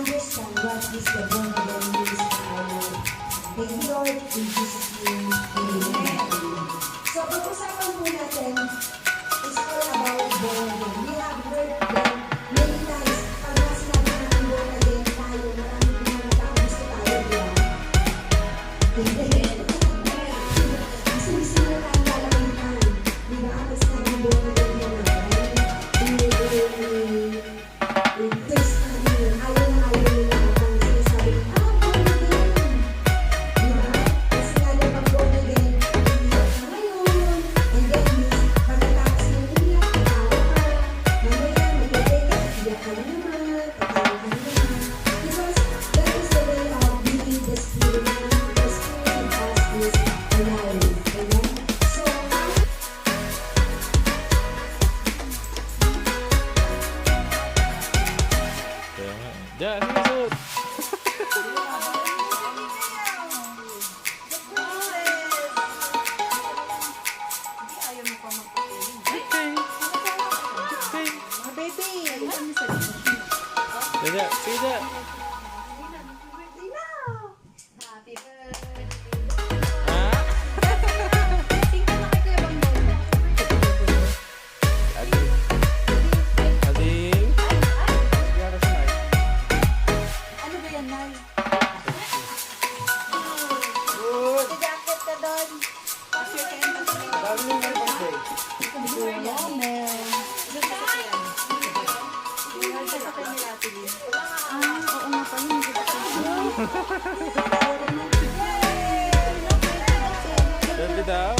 understand what is the born again means in our life. Thank you, Lord, in Jesus' name. Amen. So, pag-usapan po natin is all about born again. We have heard them many times. Pag sinabi natin born again tayo, maraming pinangatang gusto tayo, di ba? Amen. Gusto na tayong lalamitan. Di ba? Pag sinabi born again mo na, taste natin yun. Ayaw na nila ang sinasabi, born again. Di ba? Kasi nga na pag born again, iiyak ka ngayon. And then, pagkatapos ng iiyak, tatawa ka. Mamaya, magkateka, iiyak ka na naman, tatawa ka na naman. Because that is the way of being the Spirit. The Spirit of us is alive. Amen? So, Diyan, sige, suot. Diyan, sige, diyan. Ha? Ading. Ading. Ano ba yan, Nay? Good. Jacket ka doon. Dami yung may birthday. Oo nga pala, hindi ko Dali daw.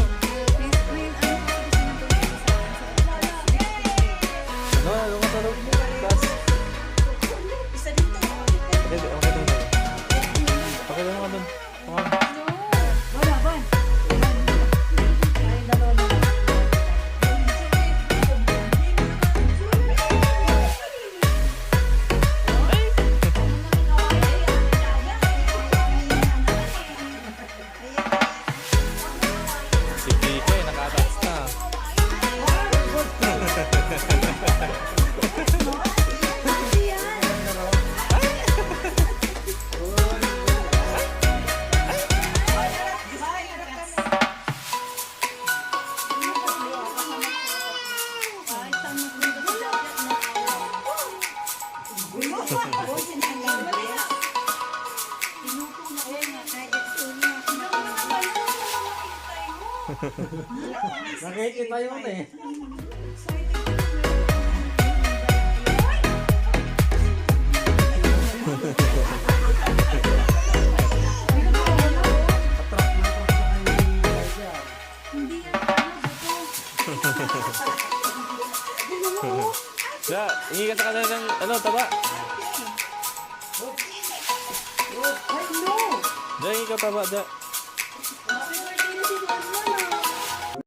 Ano, ano ka tanong? Plus. Okay, okay doon. Okay doon, doon. Come on. Wala ba? Ay, dalawa na. Si Kiko eh, naka-attach na. Nakikita yun eh. Diyan, hingi ka sa kanila ng ano, taba. Diyan, hingi ka taba, diyan.